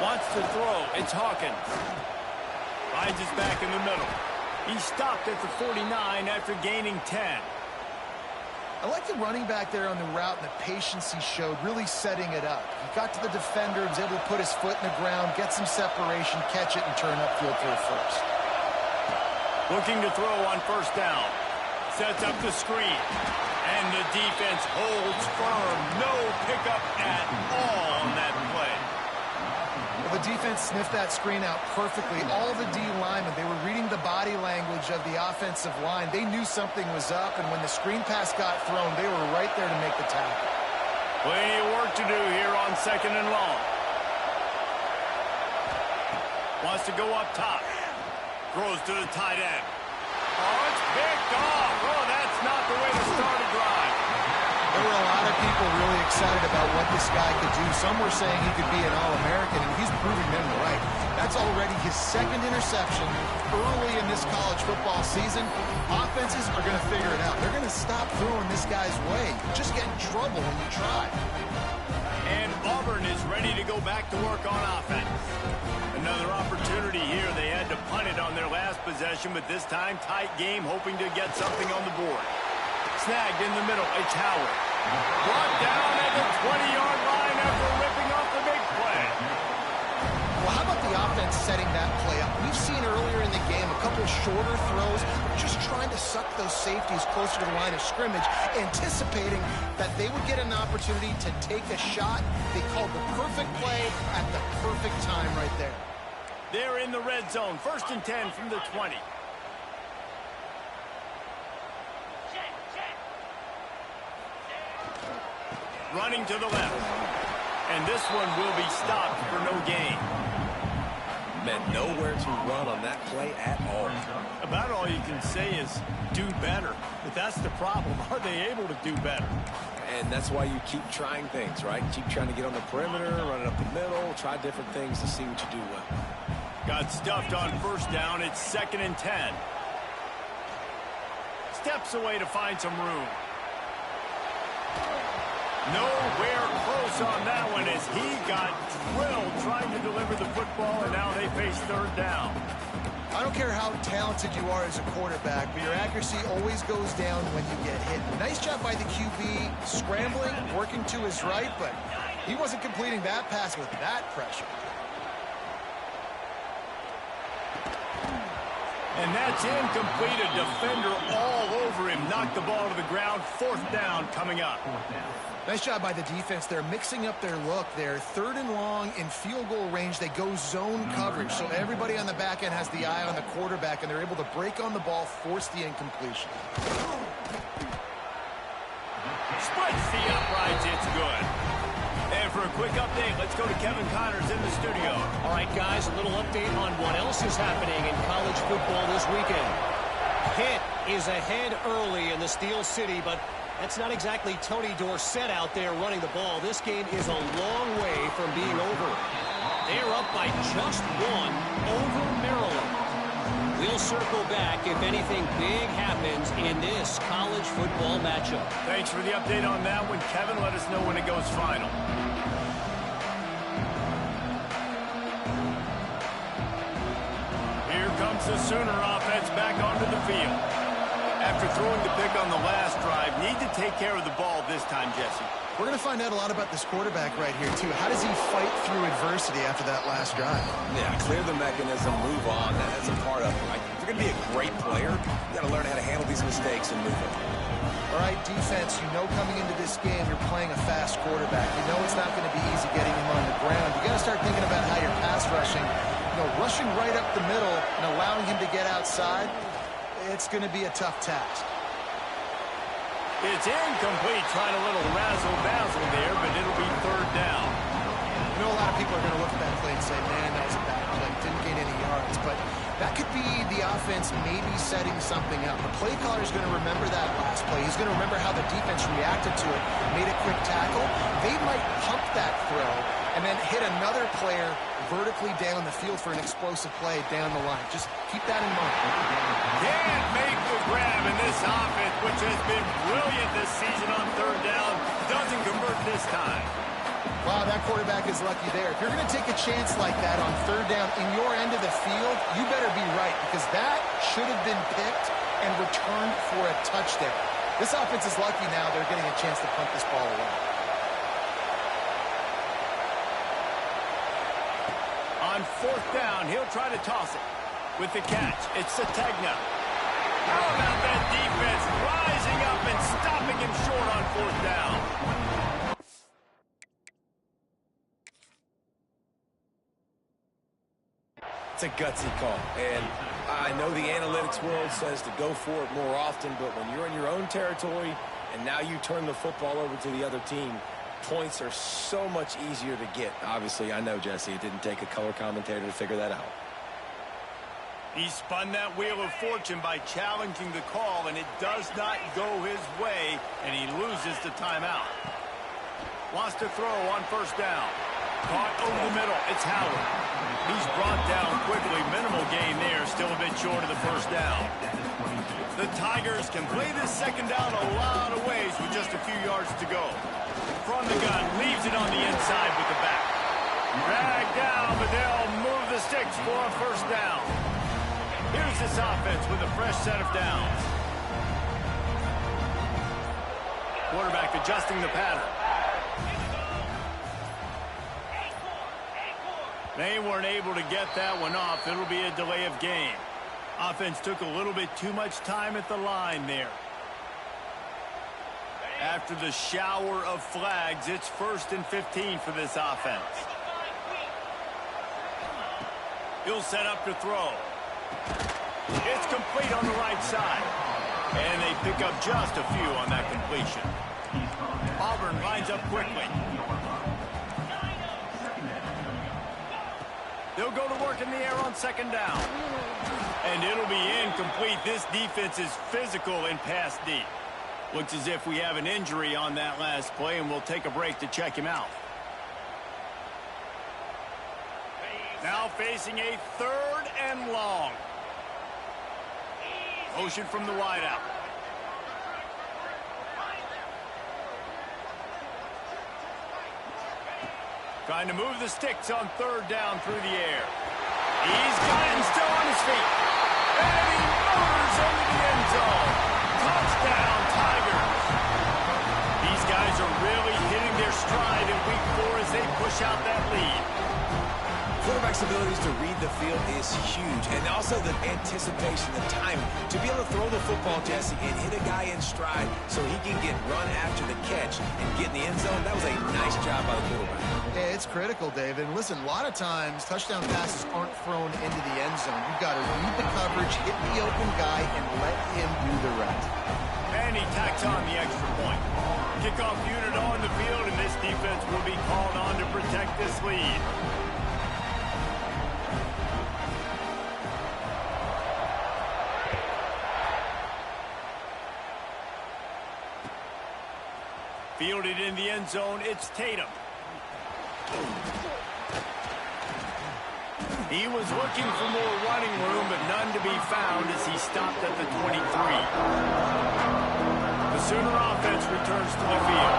Wants to throw. It's Hawkins. Finds his back in the middle. He stopped at the 49 after gaining 10. I like the running back there on the route and the patience he showed, really setting it up. He got to the defender, was able to put his foot in the ground, get some separation, catch it, and turn upfield for a first. Looking to throw on 1st down. Sets up the screen. And the defense holds firm. No pickup at all on that play. Well, the defense sniffed that screen out perfectly. All the D linemen, they were reading the body language of the offensive line. They knew something was up, and when the screen pass got thrown, they were right there to make the tackle. Plenty of work to do here on 2nd and long. Wants to go up top. Throws to the tight end. Oh, it's picked off. Oh, that's not the way to start a drive. There were a lot of people really excited about what this guy could do. Some were saying he could be an All-American, and he's proving them right. That's already his 2nd interception early in this college football season. Offenses are going to figure it out. They're going to stop throwing this guy's way. You just get in trouble when you try. And Auburn is ready to go back to work on offense. Another opportunity here. They had to punt it on their last possession, but this time tight game, hoping to get something on the board. Snagged in the middle. It's Howard. Brought down at the 20-yard line after ripping off the big play. Well, how about the offense at setting that play up. We've seen earlier in the game a couple shorter throws, just trying to suck those safeties closer to the line of scrimmage, anticipating that they would get an opportunity to take a shot. They called the perfect play at the perfect time right there. They're in the red zone. 1st and 10 from the 20. Running to the left. And this one will be stopped for no gain. Meant nowhere to run on that play at all. About all you can say is do better. But that's the problem. Are they able to do better? And that's why you keep trying things, right? Keep trying to get on the perimeter, run it up the middle, try different things to see what you do well. Got stuffed on 1st down. It's 2nd and 10. Steps away to find some room. Nowhere close on that one as he got drilled trying to deliver the football, and now they face 3rd down. I don't care how talented you are as a quarterback, but your accuracy always goes down when you get hit. Nice job by the QB scrambling, working to his right, but he wasn't completing that pass with that pressure. And that's incomplete. A defender all over him. Knocked the ball to the ground. 4th down coming up. Nice job by the defense. They're mixing up their look. They're 3rd and long in field goal range. They go zone coverage. So everybody on the back end has the eye on the quarterback, and they're able to break on the ball, force the incompletion. Splits the uprights. It's good. And for a quick update, let's go to Kevin Connors in the studio. All right, guys, a little update on what else is happening in college football this weekend. Pitt is ahead early in the Steel City, but that's not exactly Tony Dorsett out there running the ball. This game is a long way from being over. They're up by just 1 over Maryland. We'll circle back if anything big happens in this college football matchup. Thanks for the update on that one, Kevin. Let us know when it goes final. Here comes the Sooner offense back onto the field. After throwing the pick on the last drive, need to take care of the ball this time, Jesse. We're going to find out a lot about this quarterback right here, too. How does he fight through adversity after that last drive? Yeah, clear the mechanism, move on. That's a part of it. Right? If you're going to be a great player, you got to learn how to handle these mistakes and move on. All right, defense, you know coming into this game you're playing a fast quarterback. You know it's not going to be easy getting him on the ground. You got to start thinking about how you're pass rushing. You know, rushing right up the middle and allowing him to get outside, it's going to be a tough task. It's incomplete, trying a little razzle-dazzle there, but it'll be 3rd down. I know a lot of people are going to look at that play and say, man, that was a bad play. Didn't gain any yards. But that could be the offense maybe setting something up. The play caller is going to remember that last play. He's going to remember how the defense reacted to it, made a quick tackle. They might pump that throw and then hit another player vertically down the field for an explosive play down the line. Just keep that in mind. Can't make the grab in this offense, which has been brilliant this season on 3rd down. Doesn't convert this time. Wow, that quarterback is lucky there. If you're going to take a chance like that on 3rd down in your end of the field, you better be right, because that should have been picked and returned for a touchdown. This offense is lucky now they're getting a chance to punt this ball away. On 4th down, he'll try to toss it. With the catch, it's Sategna. How about that defense rising up and stopping him short on 4th down? It's a gutsy call, and I know the analytics world says to go for it more often, but when you're in your own territory and now you turn the football over to the other team, points are so much easier to get. Obviously, I know, Jesse, it didn't take a color commentator to figure that out. He spun that wheel of fortune by challenging the call, and it does not go his way, and he loses the timeout. Wants to throw on 1st down. Caught over the middle. It's Howard. He's brought down quickly. Minimal gain there. Still a bit short of the 1st down. The Tigers can play this 2nd down a lot of ways with just a few yards to go. From the gun, leaves it on the inside with the back. Dragged down, but they'll move the sticks for a 1st down. Here's this offense with a fresh set of downs. Quarterback adjusting the pattern. They weren't able to get that one off. It'll be a delay of game. Offense took a little bit too much time at the line there. After the shower of flags, it's 1st and 15 for this offense. He'll set up to throw. It's complete on the right side. And they pick up just a few on that completion. Auburn lines up quickly. They'll go to work in the air on 2nd down. And it'll be incomplete. This defense is physical and pass deep. Looks as if we have an injury on that last play, and we'll take a break to check him out. Now facing a 3rd and long. Motion from the wideout. Trying to move the sticks on 3rd down through the air. He's got him still on his feet. And he motors into the end zone. Touchdown, Tigers. These guys are really hitting their stride in week 4 as they push out that lead. Quarterback's abilities to read the field is huge, and also the anticipation, the timing. To be able to throw the football, Jesse, and hit a guy in stride so he can get run after the catch and get in the end zone, that was a nice job by the quarterback. Yeah, it's critical, David. And listen, a lot of times touchdown passes aren't thrown into the end zone. You've got to read the coverage, hit the open guy, and let him do the rest. And he tacks on the extra point. Kickoff unit on the field, and this defense will be called on to protect this lead. Fielded in the end zone, it's Tatum. He was looking for more running room, but none to be found as he stopped at the 23. The Sooner offense returns to the field.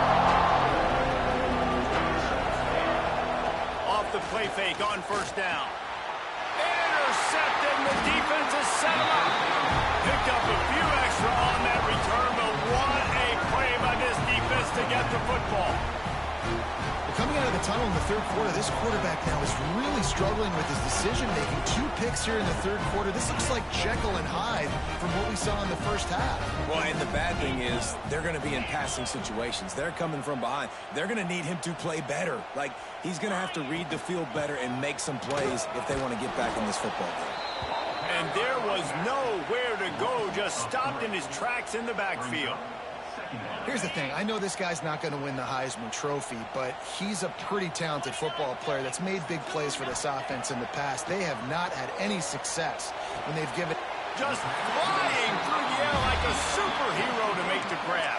Off the play fake on 1st down. Intercepted, and the defense has set him up. Picked up a few extra on that return, but what a play by this defense to get the football. Coming out of the tunnel in the 3rd quarter, this quarterback now is really struggling with his decision-making. 2 picks here in the 3rd quarter. This looks like Jekyll and Hyde from what we saw in the 1st half. Well, and the bad thing is they're going to be in passing situations. They're coming from behind. They're going to need him to play better. Like, he's going to have to read the field better and make some plays if they want to get back in this football game. And there was nowhere to go, just stopped in his tracks in the backfield. Here's the thing. I know this guy's not going to win the Heisman Trophy, but he's a pretty talented football player that's made big plays for this offense in the past. They have not had any success when they've given... Just flying through the air like a superhero to make the grab.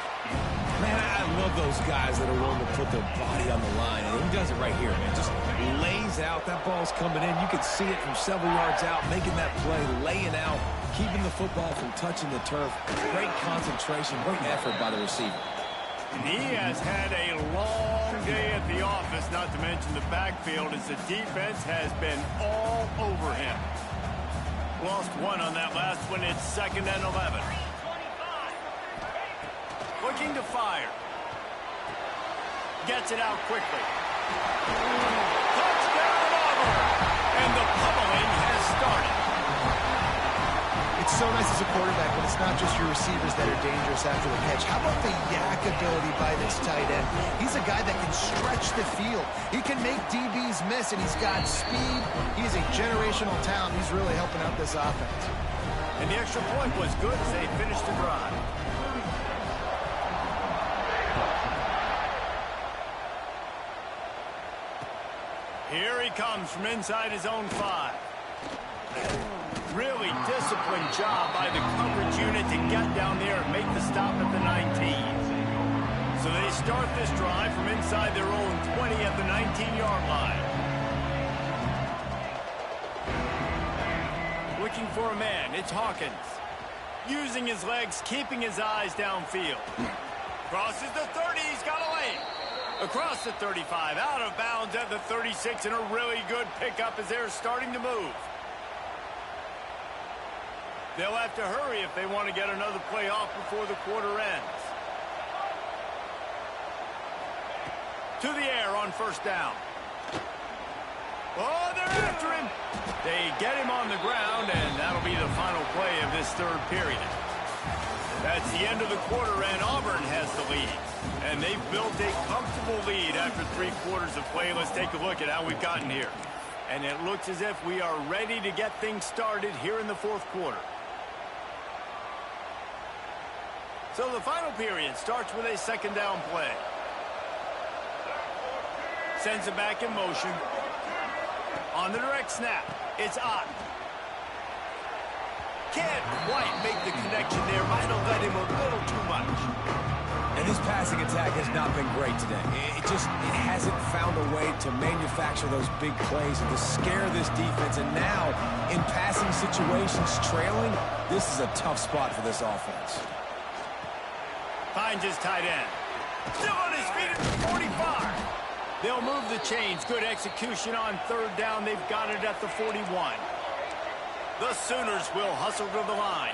Man, I love those guys that are willing to put their body on the line. And he does it right here, man. Just lays out. That ball's coming in. You can see it from several yards out, making that play, laying out, keeping the football from touching the turf. Great concentration, great effort by the receiver. And he has had a long day at the office, not to mention the backfield, as the defense has been all over him. Lost one on that last one. It's 2nd and 11. Looking to fire. Gets it out quickly. Touchdown, Auburn! And the pummeling has started. It's so nice as a quarterback when it's not just your receivers that are dangerous after the catch. How about the yak ability by this tight end? He's a guy that can stretch the field. He can make DBs miss, and he's got speed. He's a generational talent. He's really helping out this offense. And the extra point was good as they finished the drive. Here he comes from inside his own 5. Really disciplined job by the coverage unit to get down there and make the stop at the 19. So they start this drive from inside their own 20 at the 19-yard line. Looking for a man, it's Hawkins. Using his legs, keeping his eyes downfield. Crosses the 30, he's got a lane. Across the 35, out of bounds at the 36, and a really good pickup as they're starting to move. They'll have to hurry if they want to get another play off before the quarter ends. To the air on 1st down. Oh, they're after him. They get him on the ground, and that'll be the final play of this third period. That's the end of the quarter, and Auburn has the lead. And they've built a comfortable lead after 3 quarters of play. Let's take a look at how we've gotten here. And it looks as if we are ready to get things started here in the fourth quarter. So the final period starts with a second down play. Sends it back in motion. On the direct snap, it's Ott. Can't quite make the connection there. Might have let him a little too much. And this passing attack has not been great today. It hasn't found a way to manufacture those big plays and to scare this defense. And now, in passing situations, trailing, this is a tough spot for this offense. Finds his tight end. Still on his feet at the 45. They'll move the chains. Good execution on third down. They've got it at the 41. The Sooners will hustle to the line.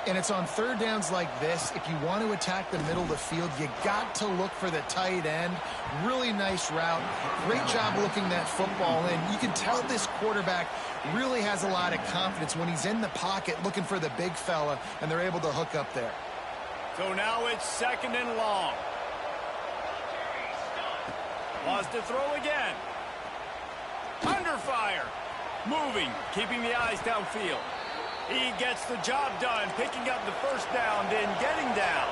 And it's on third downs like this, if you want to attack the middle of the field, you got to look for the tight end. Really nice route. Great job looking that football in. You can tell this quarterback really has a lot of confidence when he's in the pocket looking for the big fella, and they're able to hook up there. So now it's second and long. Wants to throw again. Under fire. Moving, keeping the eyes downfield. He gets the job done, picking up the first down, then getting down.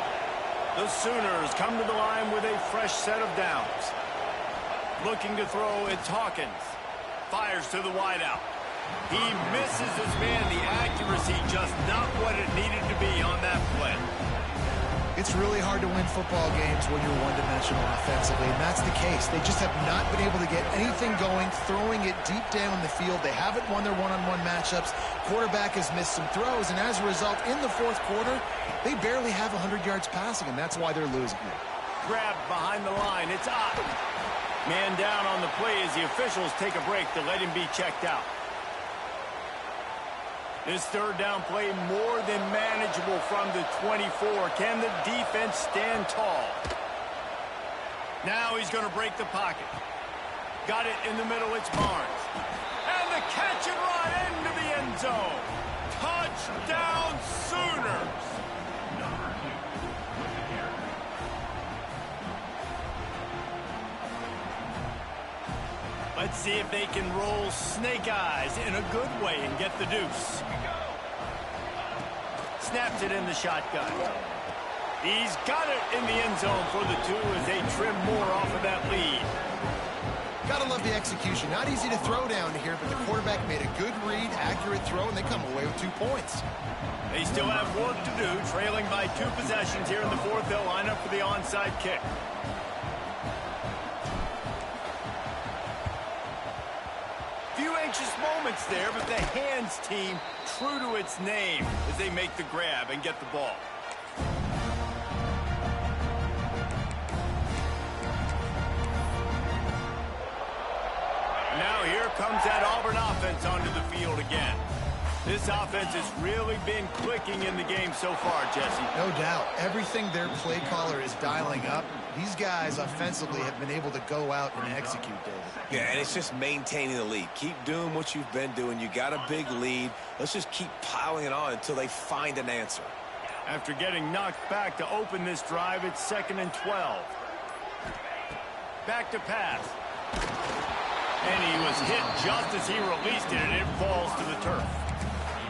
The Sooners come to the line with a fresh set of downs. Looking to throw, it's Hawkins. Fires to the wideout. He misses his man. The accuracy just not what it needed to be on that play. It's really hard to win football games when you're one-dimensional offensively, and that's the case. They just have not been able to get anything going, throwing it deep down the field. They haven't won their one-on-one matchups. Quarterback has missed some throws, and as a result, in the fourth quarter, they barely have 100 yards passing, and that's why they're losing it. Grabbed behind the line. It's Ott. Man down on the play as the officials take a break to let him be checked out. This third down play more than manageable from the 24. Can the defense stand tall? Now he's going to break the pocket. Got it in the middle. It's Barnes. And the catch and run into the end zone. Touchdown Sooners. Let's see if they can roll snake eyes in a good way and get the deuce. Snaps it in the shotgun. He's got it in the end zone for the 2 as they trim more off of that lead. Gotta love the execution. Not easy to throw down here, but the quarterback made a good read, accurate throw, and they come away with 2 points. They still have work to do, trailing by 2 possessions here in the fourth. They'll line up for the onside kick. Few anxious moments there, but the hands team true to its name as they make the grab and get the ball. Now here comes that Auburn offense onto the field again. This offense has really been clicking in the game so far, Jesse. No doubt. Everything their play caller is dialing up, these guys offensively have been able to go out and execute, David. Yeah, and it's just maintaining the lead. Keep doing what you've been doing. You got a big lead. Let's just keep piling it on until they find an answer. After getting knocked back to open this drive, it's 2nd and 12. Back to pass. And he was hit just as he released it, and it falls to the turf.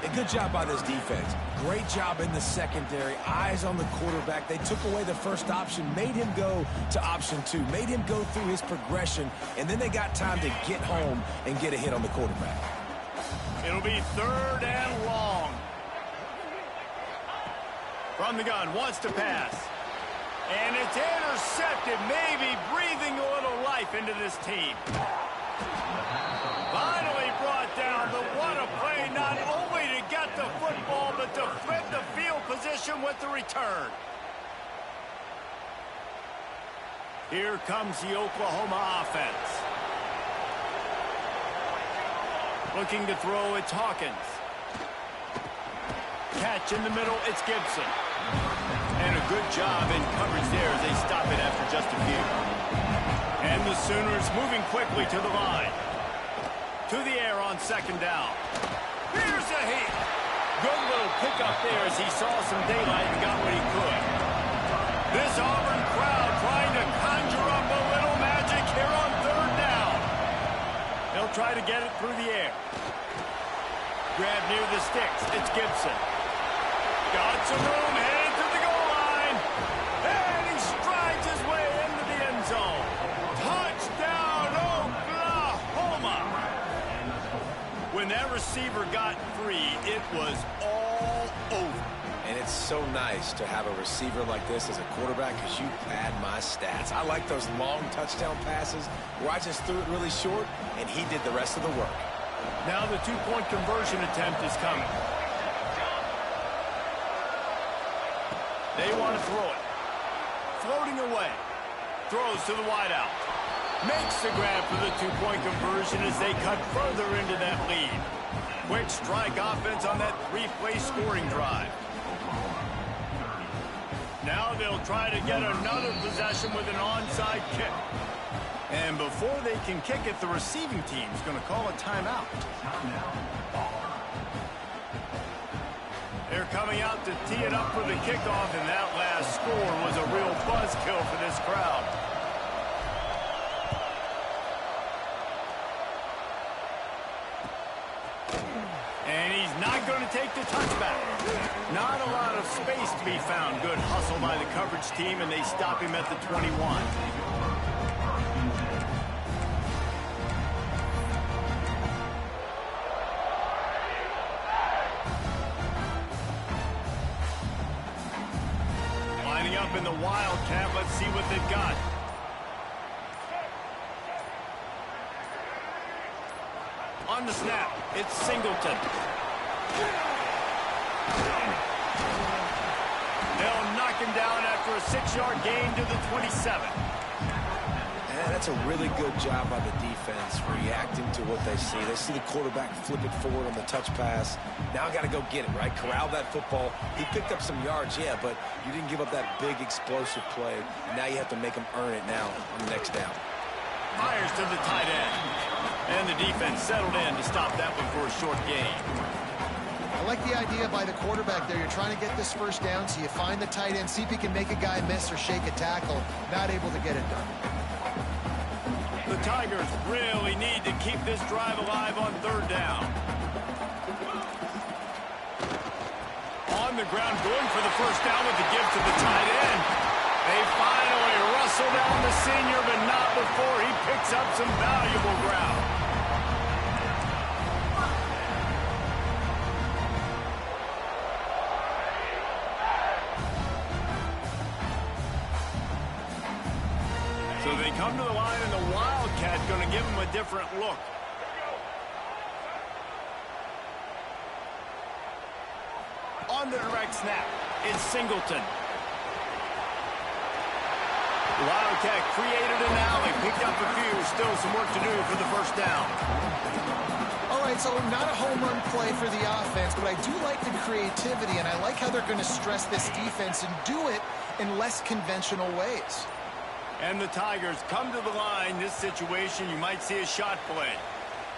A good job by this defense. Great job in the secondary. Eyes on the quarterback. They took away the first option, made him go to option 2, made him go through his progression, and then they got time to get home and get a hit on the quarterback. It'll be 3rd and long. From the gun, wants to pass. And it's intercepted, maybe breathing a little life into this team. Finally brought down, but what a play, not only to get the football, but to flip the field position with the return. Here comes the Oklahoma offense. Looking to throw, it's Hawkins. Catch in the middle, it's Gibson. And a good job in coverage there as they stop it after just a few. And the Sooners moving quickly to the line. To the air on second down. Here's a hit. Good little pickup there as he saw some daylight and got what he could. This Auburn crowd trying to conjure up a little magic here on third down. They'll try to get it through the air. Grab near the sticks. It's Gibson. Got some room, headed to the goal line. And he strides his way into the end zone. Touchdown, Oklahoma! When that receiver got free, it was all over. And it's so nice to have a receiver like this as a quarterback because you pad my stats. I like those long touchdown passes where I just threw it really short and he did the rest of the work. Now the two-point conversion attempt is coming. They want to throw it. Floating away. Throws to the wideout. Makes the grab for the two-point conversion as they cut further into that lead. Quick strike offense on that three-play scoring drive. Now they'll try to get another possession with an onside kick. And before they can kick it, the receiving team's going to call a timeout. They're coming out to tee it up for the kickoff, and that last score was a real buzzkill for this crowd. And he's not going to take the touchback. Not a lot of space to be found. Good hustle by the coverage team, and they stop him at the 21. Lining up in the Wildcat. Let's see what they've got. On the snap, it's Singleton. They'll knock him down after a 6-yard gain to the 27. And that's a really good job by the defense reacting to what they see. They see the quarterback flip it forward on the touch pass. Now I got to go get it, right? Corral that football. He picked up some yards, yeah, but you didn't give up that big explosive play. Now you have to make him earn it now on the next down. Fires to the tight end. And the defense settled in to stop that one for a short gain. I like the idea by the quarterback there. You're trying to get this first down, so you find the tight end, see if he can make a guy miss or shake a tackle. Not able to get it done. The Tigers really need to keep this drive alive on third down. On the ground, going for the first down with the give to the tight end. They finally rustle down the senior, but not before he picks up some valuable ground. So they come to the line, and the Wildcat going to give him a different look. On the direct snap, it's Singleton. The Wildcat created an alley, picked up a few, still some work to do for the first down. All right, so not a home run play for the offense, but I do like the creativity, and I like how they're going to stress this defense and do it in less conventional ways. And the Tigers come to the line. This situation, you might see a shot play.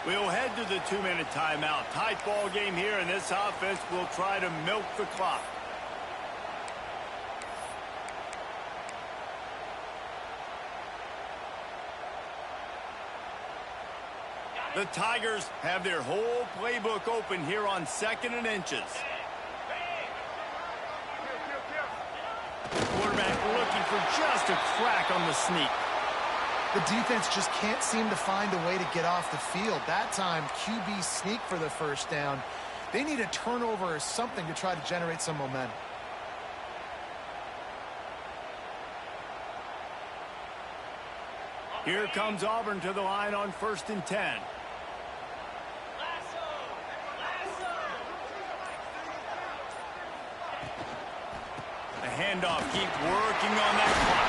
We'll head to the 2-minute timeout. Tight ball game here, and this offense will try to milk the clock. The Tigers have their whole playbook open here on 2nd and inches. Quarterback looking for just a crack on the sneak. The defense just can't seem to find a way to get off the field. That time, QB sneak for the first down. They need a turnover or something to try to generate some momentum. Here comes Auburn to the line on 1st and 10. The handoff, keep working on that clock.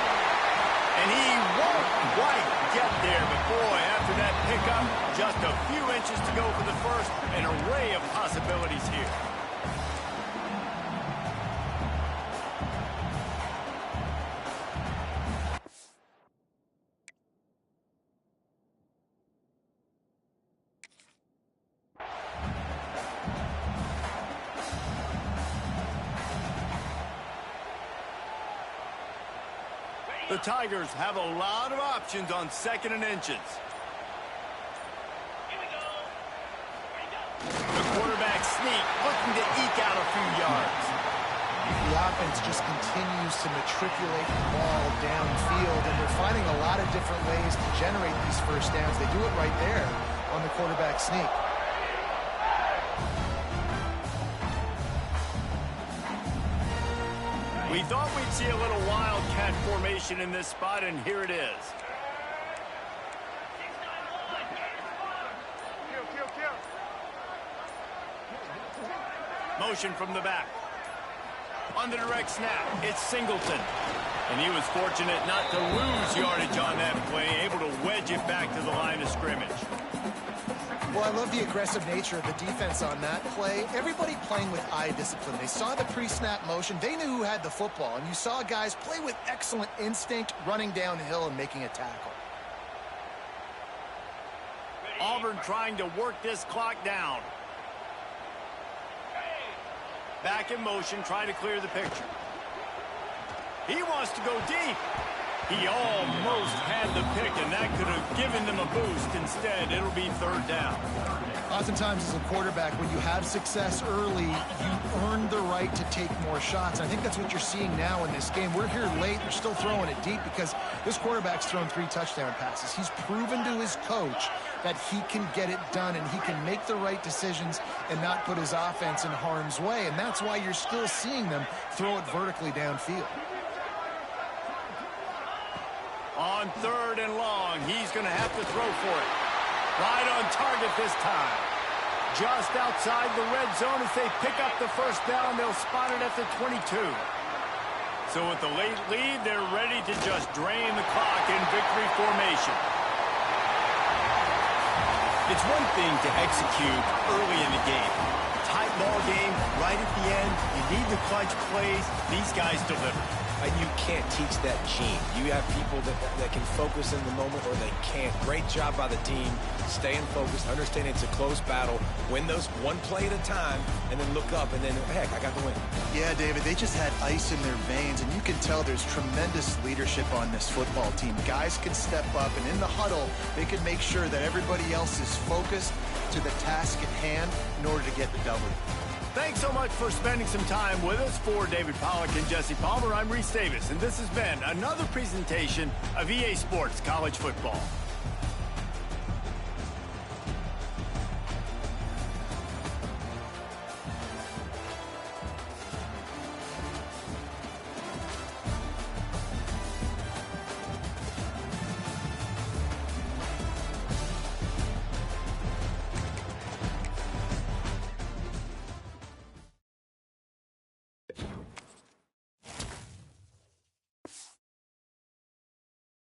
And he won't quite get there, but boy, after that pickup, just a few inches to go for the first. An array of possibilities here. The Tigers have a lot of options on 2nd and inches. The quarterback sneak, looking to eke out a few yards. The offense just continues to matriculate the ball downfield, and they're finding a lot of different ways to generate these first downs. They do it right there on the quarterback sneak. We thought we'd see a little wildcat formation in this spot, and here it is. Motion from the back. On the direct snap, it's Singleton. And he was fortunate not to lose yardage on that play, able to wedge it back to the line of scrimmage. Well, I love the aggressive nature of the defense on that play. Everybody playing with eye discipline. They saw the pre-snap motion. They knew who had the football. And you saw guys play with excellent instinct, running downhill and making a tackle. Auburn trying to work this clock down. Back in motion, trying to clear the picture. He wants to go deep. He almost had the pick, and that could have given them a boost. Instead, it'll be 3rd down. Oftentimes, as a quarterback, when you have success early, you earn the right to take more shots. I think that's what you're seeing now in this game. We're here late. They're still throwing it deep because this quarterback's thrown 3 touchdown passes. He's proven to his coach that he can get it done and he can make the right decisions and not put his offense in harm's way. And that's why you're still seeing them throw it vertically downfield. On 3rd and long, he's going to have to throw for it. Right on target this time. Just outside the red zone as they pick up the first down. They'll spot it at the 22. So with the late lead, they're ready to just drain the clock in victory formation. It's one thing to execute early in the game. Tight ball game, right at the end. You need the clutch plays. These guys deliver. And you can't teach that gene. You have people that can focus in the moment or they can't. Great job by the team, staying focused, understanding it's a close battle, win those one play at a time, and then look up, and then, heck, I got the win. Yeah, David, they just had ice in their veins, and you can tell there's tremendous leadership on this football team. Guys can step up, and in the huddle, they can make sure that everybody else is focused to the task at hand in order to get the W. Thanks so much for spending some time with us. For David Pollack and Jesse Palmer, I'm Reese Davis, and this has been another presentation of EA Sports College Football.